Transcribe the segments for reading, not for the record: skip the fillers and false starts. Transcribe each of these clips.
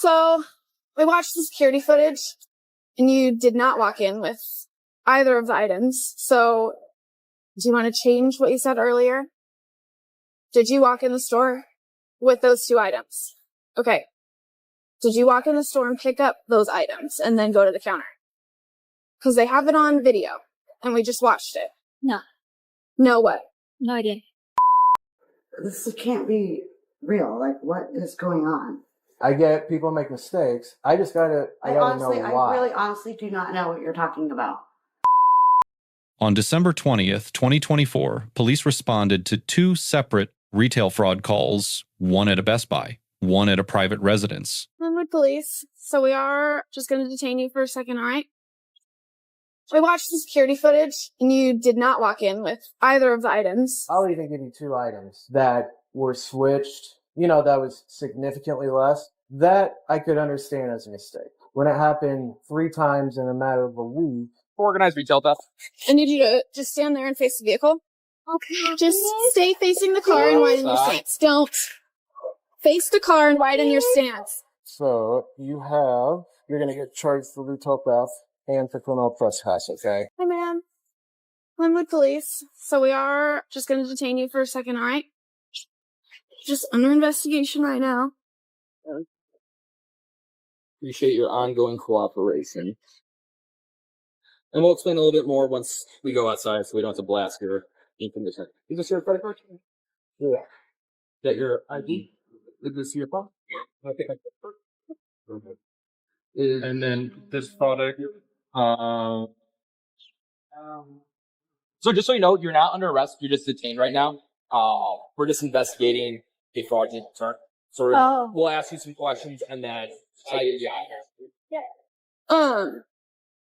So we watched the security footage and you did not walk in with either of the items. So do you want to change what you said earlier? Did you walk in the store with those 2 items? Okay. Did you walk in the store and pick up those items and then go to the counter? Because they have it on video and we just watched it. No. No what? No, I didn't. This can't be real. Like, what is going on? I get people make mistakes. I gotta know why. I really honestly do not know what you're talking about. On December 20th, 2024, police responded to 2 separate retail fraud calls, one at a Best Buy, one at a private residence. Glenwood Police. So we are just going to detain you for a second, all right? We watched the security footage and you did not walk in with either of the items. I'll even give you 2 items that were switched, that was significantly less. That I could understand as a mistake. When it happened 3 times in a matter of a week. Organized retail theft. I need you to just stand there and face the vehicle. Okay. Just stay facing the car and widen your stance. Don't. Face the car and widen your stance. So, you're going to get charged for retail theft and for criminal trespass, okay? Hi, ma'am. Glenwood Police. So we are just going to detain you for a second, all right? Just under investigation right now. Appreciate your ongoing cooperation. And we'll explain a little bit more once we go outside so we don't have to blast your information. Is this your credit card? Yeah. Is that your ID? Is this your phone? I think I first. And then this product. So just so you know, you're not under arrest. You're just detained right now. We're just investigating a fraudulent return. So we'll ask you some questions and then try to get you out here.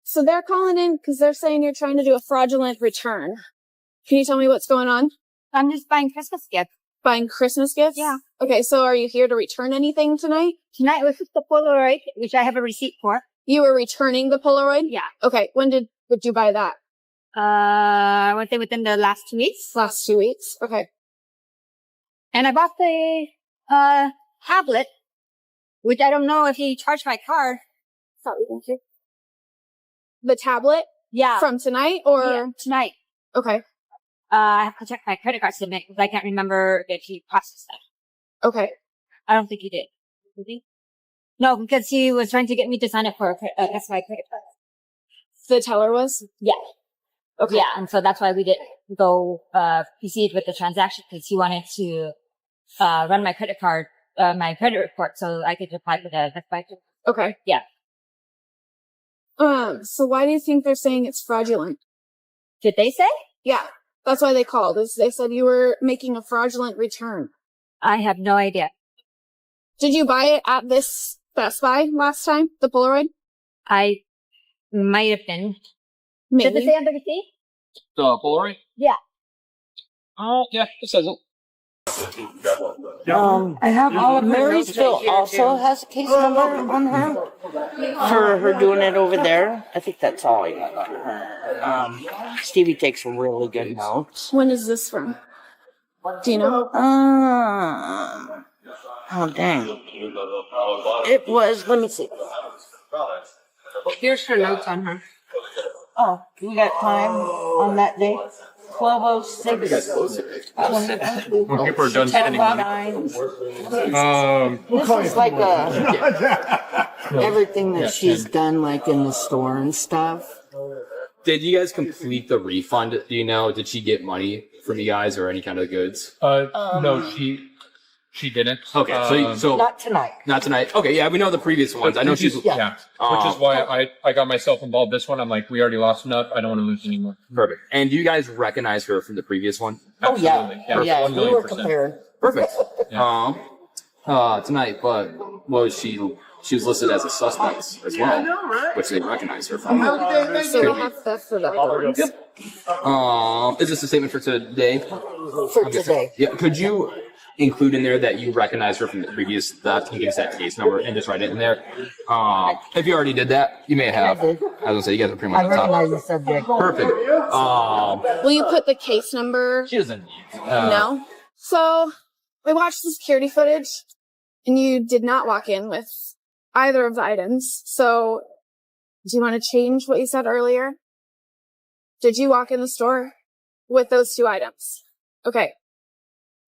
So they're calling in because they're saying you're trying to do a fraudulent return. Can you tell me what's going on? I'm just buying Christmas gifts. Buying Christmas gifts? Yeah. Okay, so are you here to return anything tonight? Tonight was just the Polaroid, which I have a receipt for. You were returning the Polaroid? Yeah. Okay, when did you buy that? I would say within the last 2 weeks. Last 2 weeks? Okay. And I bought the tablet, which I don't know if he charged my card. Sorry, thank you. The tablet? Yeah. From tonight or? Yeah, tonight. Okay. I have to check my credit card statement because I can't remember if he processed that. Okay. I don't think he did. Did he? No, because he was trying to get me to sign up for that's my credit card. The teller was? Yeah. Okay. Yeah, and so that's why we didn't go proceed with the transaction because he wanted to run my credit card, my credit report, so I could apply for the Best Buy. Okay. Yeah. So why do you think they're saying it's fraudulent? Did they say? Yeah. That's why they called. They said you were making a fraudulent return. I have no idea. Did you buy it at this Best Buy last time? The Polaroid? I might have been. Maybe. Did it say on the receipt? The Polaroid? Yeah. Oh, yeah, it says it. I have all of Marysville also has a case number on her for her doing it over there. I think that's all I got on her. Stevie takes really good notes. When is this from? Do you know? Oh dang. It was, let me see. Here's her notes on her. Oh, we got time on that day? 12:06. When people are done spending money. This is like everything that she's done, like in the store and stuff. Did you guys complete the refund? Do you know? Did she get money from you guys or any kind of goods? No, she didn't. Okay, so Not tonight. not tonight. Okay, yeah, we know the previous ones. I know she's Yeah, which is why I got myself involved this one. I'm like, we already lost enough. I don't want to lose anymore. perfect. And do you guys recognize her from the previous one? Oh yeah, Absolutely. yeah. 1 We million were percent. compared. Perfect. Yeah. Tonight, but was she was listed as a suspect as well, which they recognize her from. So we have theft for that. Is this a statement for today? For today. Yeah. Could you include in there that you recognize her from the previous theft and give us that case number and just write it in there? If you already did that, you may have. I was gonna say you guys are pretty much I on top. recognize the subject. Perfect. Will you put the case number? She doesn't need. No. So we watched the security footage and you did not walk in with either of the items. So do you want to change what you said earlier? Did you walk in the store with those 2 items? Okay.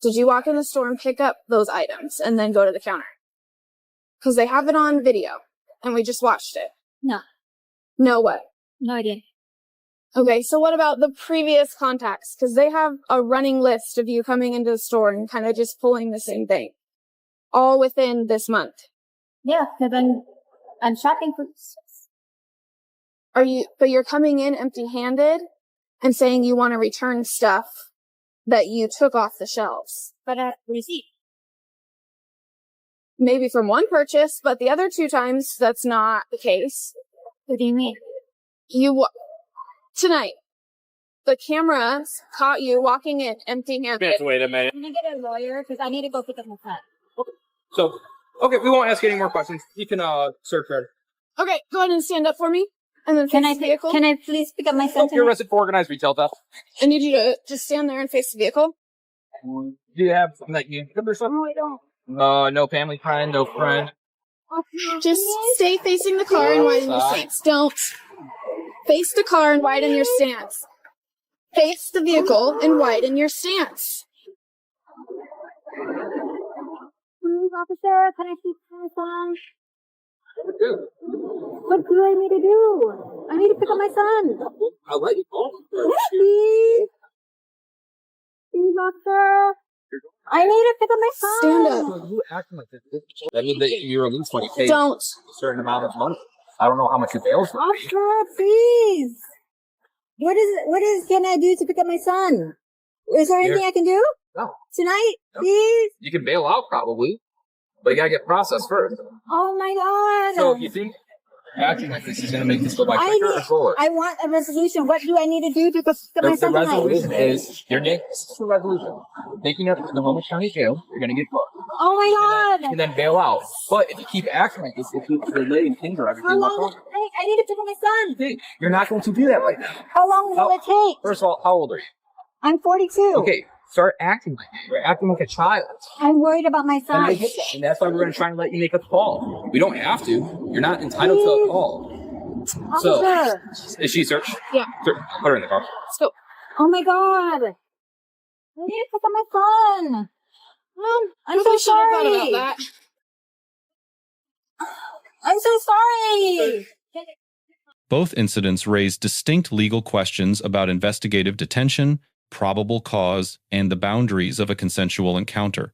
Did you walk in the store and pick up those items and then go to the counter? Because they have it on video and we just watched it. No. No what? No idea. Okay, so what about the previous contacts? Because they have a running list of you coming into the store and kind of just pulling the same thing. All within this month. Yeah, because I'm shopping for... But you're coming in empty-handed and saying you want to return stuff that you took off the shelves. But a receipt. Maybe from one purchase, but the other 2 times, that's not the case. What do you mean? Tonight, the cameras caught you walking in empty-handed. Wait a minute. I'm going to get a lawyer because I need to go pick up my son. So, okay, we won't ask any more questions. You can search her. Okay, go ahead and stand up for me. And then face the vehicle. Can I please pick up my son? You're arrested for organized retail theft. I need you to just stand there and face the vehicle. Do you have something that you give or something? No, I don't. No family friend, no friend. Just stay facing the car and widen your stance. Don't. Face the car and widen your stance. Face the vehicle and widen your stance. Please, officer, can I speak to my son? What do I need to do? I need to pick up my son. I'll let you call. Please. Please, officer. I need to pick up my son. Stand up. You acting like this. That means that you're at least 20K. Don't. A certain amount of money. I don't know how much you bail for. Officer, please. What can I do to pick up my son? Is there anything I can do? No. Tonight? No. Please? You can bail out probably, but you gotta get processed first. Oh my God. So if you think acting like this is gonna make this go by quicker or slower? I want a resolution. What do I need to do to pick up my son The tonight? resolution is your name. This is the resolution. Taking up to the Homer County Jail, you're gonna get booked. Oh my God. You can then bail out. But if you keep acting like this, if you delay and hinder everything, How long? I need to pick up my son. you're not going to do that right now. How long will it take? First of all, how old are you? I'm 42. Okay, start acting like that. You're acting like a child. I'm worried about my And son. I get that. And that's why we're going to try and let you make a call. We don't have to. You're not entitled to a call. So, Officer. is she searched? Yeah. Put her in the car. Let's go. Oh my God. I need to pick up my son. I'm so Probably should have thought sorry. about that. I'm so sorry. Both incidents raised distinct legal questions about investigative detention, probable cause, and the boundaries of a consensual encounter.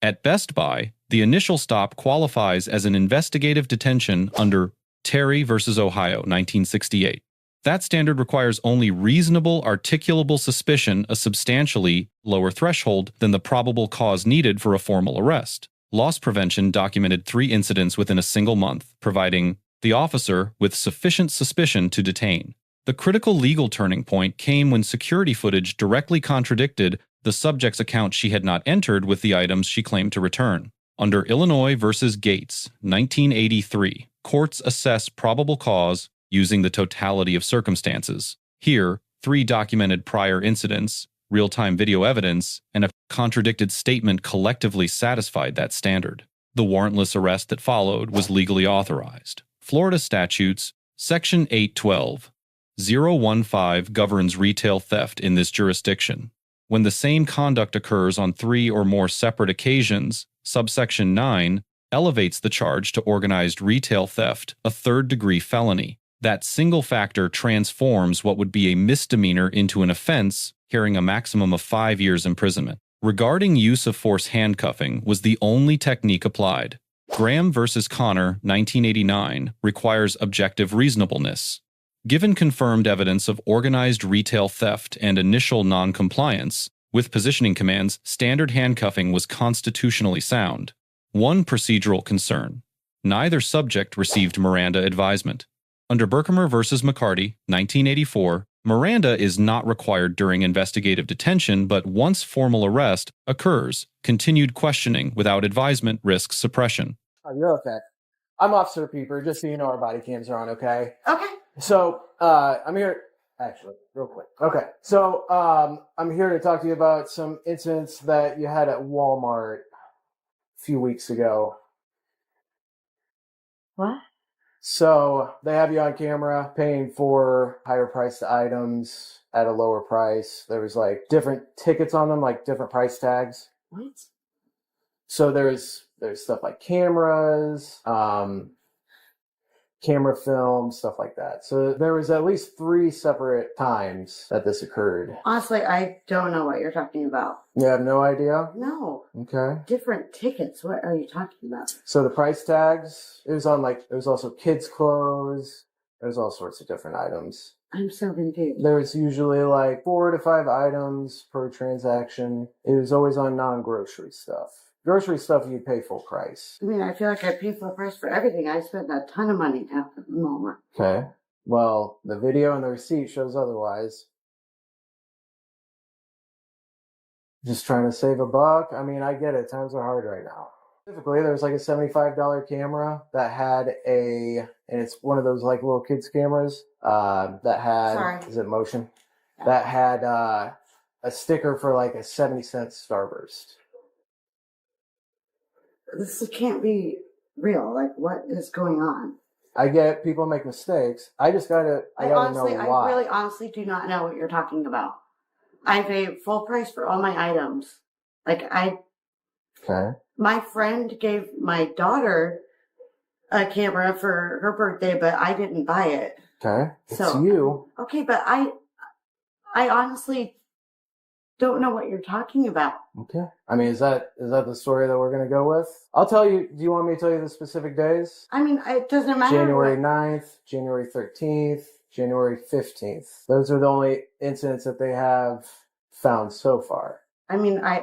At Best Buy, the initial stop qualifies as an investigative detention under Terry v. Ohio, 1968. That standard requires only reasonable, articulable suspicion, a substantially lower threshold than the probable cause needed for a formal arrest. Loss prevention documented 3 incidents within a single month, providing the officer with sufficient suspicion to detain. The critical legal turning point came when security footage directly contradicted the subject's account she had not entered with the items she claimed to return. Under Illinois v. Gates, 1983, courts assess probable cause using the totality of circumstances. Here, 3 documented prior incidents, real-time video evidence, and a contradicted statement collectively satisfied that standard. The warrantless arrest that followed was legally authorized. Florida statutes, Section 812, 015 governs retail theft in this jurisdiction. When the same conduct occurs on 3 or more separate occasions, subsection 9 elevates the charge to organized retail theft, a third-degree felony. That single factor transforms what would be a misdemeanor into an offense, carrying a maximum of 5 years imprisonment. Regarding use of force handcuffing was the only technique applied. Graham v. Connor, 1989, requires objective reasonableness. Given confirmed evidence of organized retail theft and initial non-compliance, with positioning commands, standard handcuffing was constitutionally sound. One procedural concern: neither subject received Miranda advisement. Under Berkemer v. McCarty, 1984, Miranda is not required during investigative detention, but once formal arrest occurs, continued questioning without advisement risks suppression. Oh, you're okay. I'm Officer Peeper, just so you know our body cams are on, okay? Okay. So, I'm here, actually, real quick. Okay, so, I'm here to talk to you about some incidents that you had at Walmart a few weeks ago. What? So they have you on camera paying for higher priced items at a lower price. There was like different tickets on them, like different price tags. What? So there's stuff like cameras, camera film, stuff like that. So there was at least 3 separate times that this occurred. Honestly, I don't know what you're talking about. You have no idea? No. Okay. Different tickets. What are you talking about? So the price tags, it was also kids' clothes. There's all sorts of different items. I'm so confused. There's usually like 4 to 5 items per transaction. It was always on non-grocery stuff. Grocery stuff, you pay full price. I mean, I feel like I pay full price for everything. I spent a ton of money at the moment. Okay. Well, the video and the receipt shows otherwise. Just trying to save a buck. I mean, I get it. Times are hard right now. Specifically, there was like a $75 camera that had and it's one of those like little kids cameras that had, Sorry. is it motion? That had a sticker for like a 70-cent Starburst. This can't be real. Like, what is going on? I get people make mistakes. I gotta know why. I really honestly do not know what you're talking about. I pay full price for all my items. Okay. My friend gave my daughter a camera for her birthday, but I didn't buy it. Okay. It's So- you. Okay, but I honestly don't know what you're talking about. Okay. I mean, is that the story that we're gonna go with? I'll tell you. Do you want me to tell you the specific days? I mean, it doesn't matter. January 9th, January 13th, January 15th. Those are the only incidents that they have found so far. I mean, I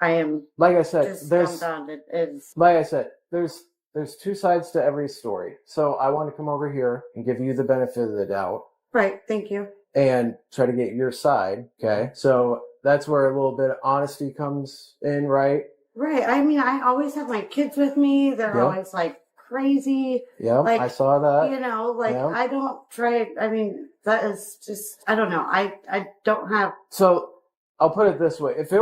am Like I said, just there's dumbfounded. It's like I said, there's 2 sides to every story. So I want to come over here and give you the benefit of the doubt right. Thank you. and try to get your side. Okay. So that's where a little bit of honesty comes in, right? Right. I mean, I always have my kids with me. They're Yeah. always like crazy. Yeah, Like, I saw that. You know, like Yeah. I don't try. I mean, that is just, I don't know. I don't have, So I'll put it this way: if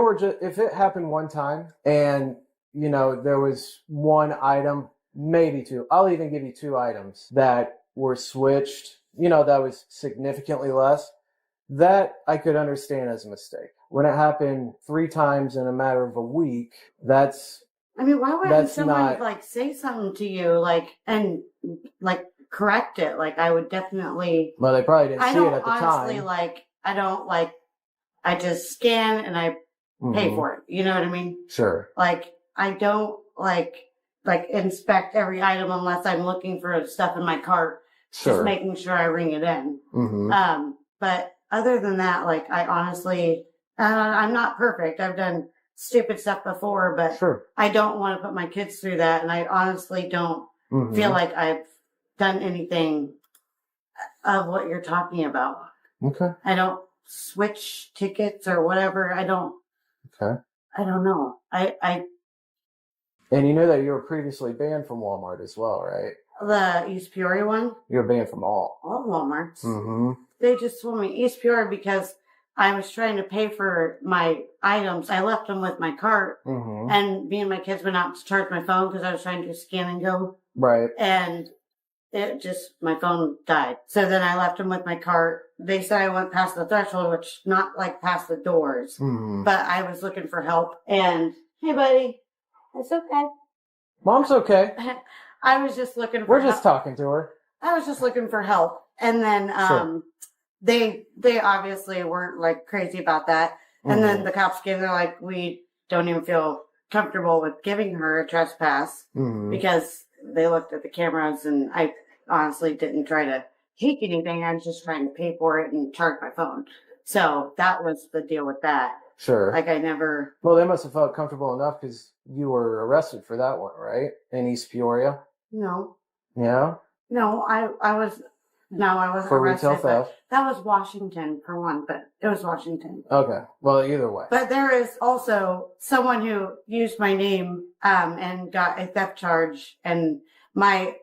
it happened one time, and there was one item, maybe 2. I'll even give you 2 items that were switched. That was significantly less. That I could understand as a mistake. When it happened 3 times in a matter of a week, that's I mean, why wouldn't That's someone not- like say something to you, and correct it? Like, I would definitely. well, they probably didn't I see it don't at the honestly time. I don't I just scan and I pay Mhm. for it. You know what I mean? Sure. Like, I don't like inspect every item unless I'm looking for stuff in my cart, Sure. just making sure I ring it in. Mm-hmm. But other than that, I honestly, I'm not perfect. I've done stupid stuff before, but Sure. I don't want to put my kids through that. And I honestly don't Mhm. feel like I've done anything of what you're talking about. Okay. I don't switch tickets or whatever. I don't Okay. know. And you know that you were previously banned from Walmart as well, right? The East Peoria one, You were banned from all. all Walmarts. Mm-hmm. They just told me East Peoria because I was trying to pay for my items. I left them with my cart, Mm-hmm. and me and my kids went out to charge my phone because I was trying to scan and go, Right. and my phone died. So then I left them with my cart. They said I went past the threshold, which not past the doors, Mm-hmm. but I was looking for help. And hey, buddy, it's okay. Mom's okay. I was just looking for We're just help. talking to her. I was just looking for help. And then Sure. they obviously weren't crazy about that. And then the cops they're like, we don't even feel comfortable with giving her a trespass Mm-hmm. because they looked at the cameras, and I honestly didn't try to take anything. I was just trying to pay for it and charge my phone. So that was the deal with that. Sure. I never. Well, they must have felt comfortable enough because you were arrested for that one, right? In East Peoria. No, Yeah. I was. No, I wasn't For arrested. retail but theft. that was Washington for one, but it was Washington. Okay. Well, either way. But there is also someone who used my name and got a theft charge, and my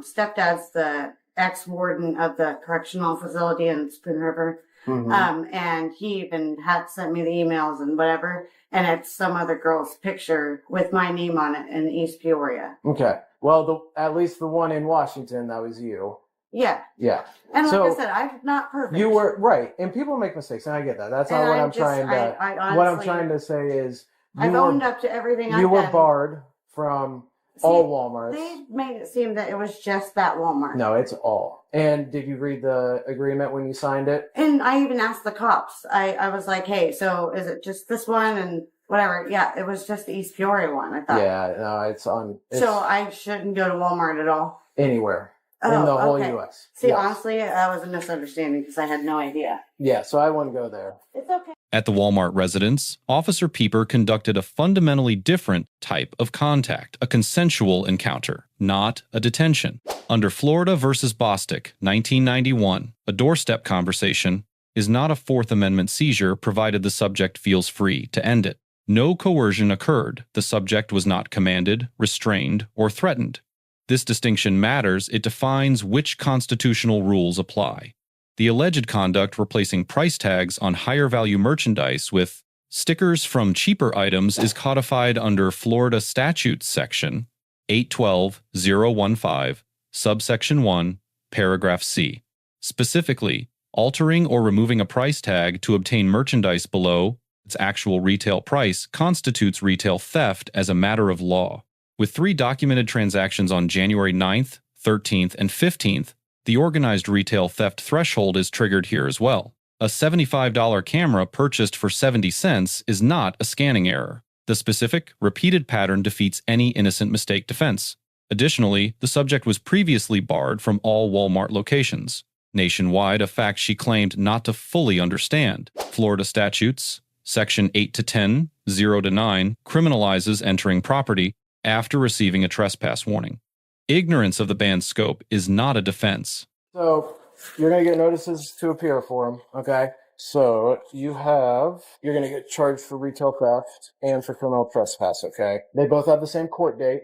stepdad's the ex-warden of the correctional facility in Spoon River. Mhm. And he even had sent me the emails and whatever, and it's some other girl's picture with my name on it in East Peoria. Okay. Well, at least the one in Washington, that was you. Yeah. Yeah. And like So, I said, I'm not perfect. You were right, and people make mistakes, and I get that. That's not And what I I'm just- trying to. I honestly, what I'm trying to say is, I've owned up to everything I've you were done. barred from See, all Walmarts. They made it seem that it was just that Walmart. No, it's all. And did you read the agreement when you signed it? And I even asked the cops. I was like, hey, so is it just this one and whatever? Yeah, it was just the East Peoria one, I thought. Yeah, no, it's on. It's So I shouldn't go to Walmart at all? anywhere in the whole okay. U.S. See, Yes. honestly, that was a misunderstanding because I had no idea. Yeah, so I wouldn't go there. It's okay. At the Walmart residence, Officer Pieper conducted a fundamentally different type of contact, a consensual encounter, not a detention. Under Florida versus Bostick, 1991, a doorstep conversation is not a Fourth Amendment seizure provided the subject feels free to end it. No coercion occurred. The subject was not commanded, restrained, or threatened. This distinction matters. It defines which constitutional rules apply. The alleged conduct replacing price tags on higher value merchandise with stickers from cheaper items is codified under Florida Statutes section 812.015, subsection 1, paragraph C. Specifically, altering or removing a price tag to obtain merchandise below its actual retail price constitutes retail theft as a matter of law. With 3 documented transactions on January 9th, 13th, and 15th, the organized retail theft threshold is triggered here as well. A $75 camera purchased for 70 cents is not a scanning error. The specific, repeated pattern defeats any innocent mistake defense. Additionally, the subject was previously barred from all Walmart locations. Nationwide, a fact she claimed not to fully understand. Florida statutes, section 8 to 10, 0 to 9, criminalizes entering property after receiving a trespass warning. Ignorance of the ban's scope is not a defense. So you're going to get notices to appear for them, okay? So you're going to get charged for retail theft and for criminal trespass, okay? They both have the same court date,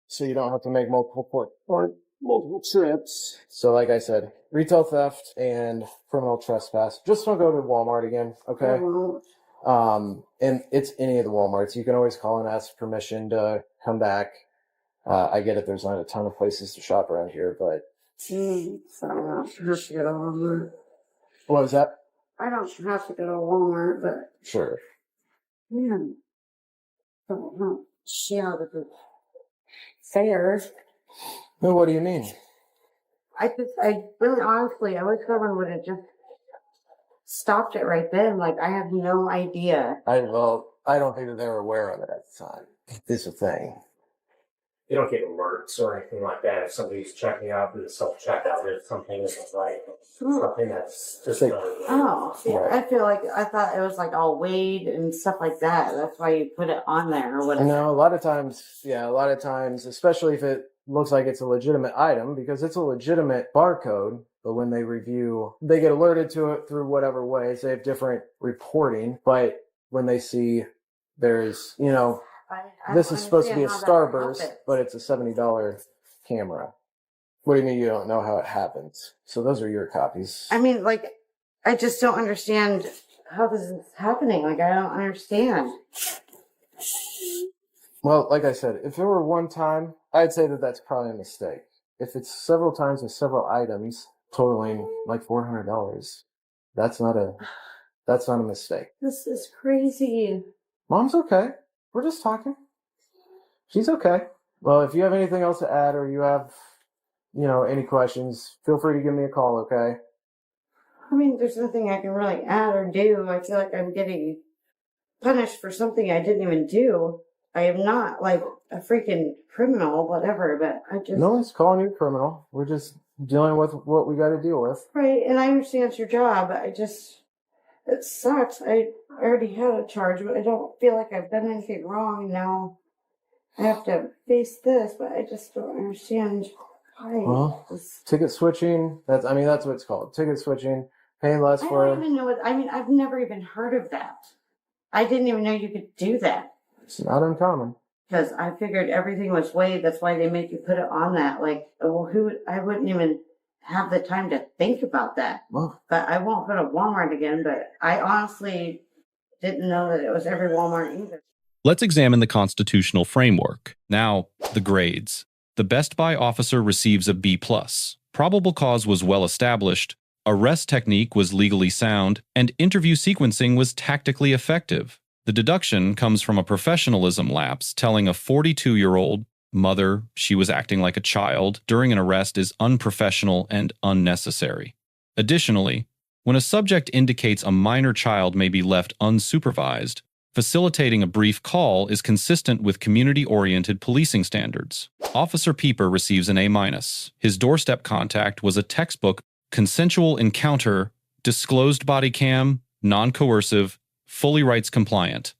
so you don't have to make multiple trips. So like I said, retail theft and criminal trespass. Just don't go to Walmart again, okay? And it's any of the Walmarts. You can always call and ask permission to come back. I get it. There's not a ton of places to shop around here, but. What was that? I don't have to go to Walmart, but Sure. man, I don't see how to do fair. Well, what do you mean? I really honestly, I wish someone would have just stopped it right then. Like, I have no idea. I don't think that they were aware of it at the time. It's a thing. You don't get alerts or anything like that if somebody's checking out with a self-checkout if something isn't right. Something that's just Like- Oh, see, Right. I feel like I thought it was like all weighed and stuff like that. That's why you put it on there or whatever. No, a lot of times, especially if it looks like it's a legitimate item, because it's a legitimate barcode, but when they review, they get alerted to it through whatever ways. They have different reporting, but when they see there's, I this don't is supposed to be a understand how that Starburst, happens. but it's a $70 camera. What do you mean you don't know how it happens? So those are your copies. I mean, like, I just don't understand how this is happening. Like, I don't understand. Well, like I said, if it were one time, I'd say that that's probably a mistake. If it's several times with several items totaling like $400, that's not a mistake. This is crazy. Mom's okay. We're just talking. She's okay. Well, if you have anything else to add or you have, any questions, feel free to give me a call, okay? I mean, there's nothing I can really add or do. I feel like I'm getting punished for something I didn't even do. I am not like a freaking criminal, whatever, but I just... No one's calling you a criminal. We're just dealing with what we got to deal with. Right, and I understand it's your job. It sucks. I already had a charge, but I don't feel like I've done anything wrong. Now I have to face this, but I just don't understand why. Well, ticket switching, that's what it's called. Ticket switching, paying less I for... don't even know I've never even heard of that. I didn't even know you could do that. It's not uncommon. Because I figured everything was weighed. That's why they make you put it on that. Like, well, I wouldn't even have the time to think about that. Well, But I won't go to Walmart again. But I honestly didn't know that it was every Walmart either. Let's examine the constitutional framework. Now, the grades. The Best Buy officer receives a B+. Probable cause was well established, arrest technique was legally sound, and interview sequencing was tactically effective. The deduction comes from a professionalism lapse telling a 42-year-old mother she was acting like a child during an arrest is unprofessional and unnecessary. Additionally, when a subject indicates a minor child may be left unsupervised, facilitating a brief call is consistent with community-oriented policing standards. Officer Pieper receives an A-. His doorstep contact was a textbook consensual encounter, disclosed body cam, non-coercive, fully rights compliant.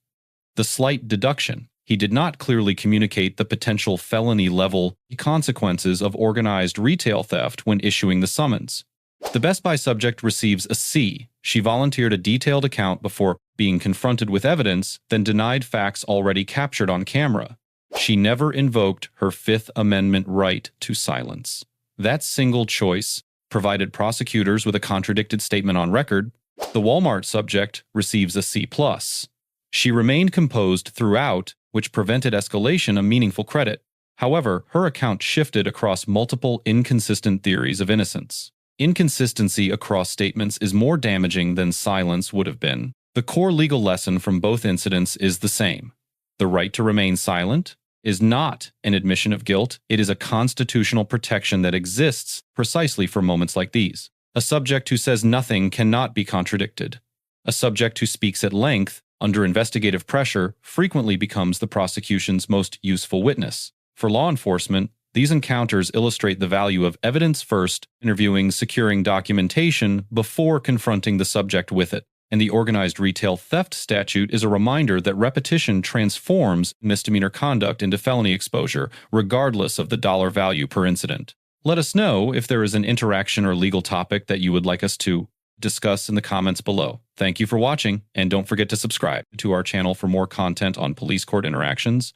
The slight deduction: he did not clearly communicate the potential felony-level consequences of organized retail theft when issuing the summons. The Best Buy subject receives a C. She volunteered a detailed account before being confronted with evidence, then denied facts already captured on camera. She never invoked her Fifth Amendment right to silence. That single choice provided prosecutors with a contradicted statement on record. The Walmart subject receives a C+. She remained composed throughout, which prevented escalation of meaningful credit. However, her account shifted across multiple inconsistent theories of innocence. Inconsistency across statements is more damaging than silence would have been. The core legal lesson from both incidents is the same. The right to remain silent is not an admission of guilt. It is a constitutional protection that exists precisely for moments like these. A subject who says nothing cannot be contradicted. A subject who speaks at length under investigative pressure frequently becomes the prosecution's most useful witness. For law enforcement, these encounters illustrate the value of evidence first, interviewing, securing documentation before confronting the subject with it. And the organized retail theft statute is a reminder that repetition transforms misdemeanor conduct into felony exposure, regardless of the dollar value per incident. Let us know if there is an interaction or legal topic that you would like us to discuss in the comments below. Thank you for watching, and don't forget to subscribe to our channel for more content on police court interactions,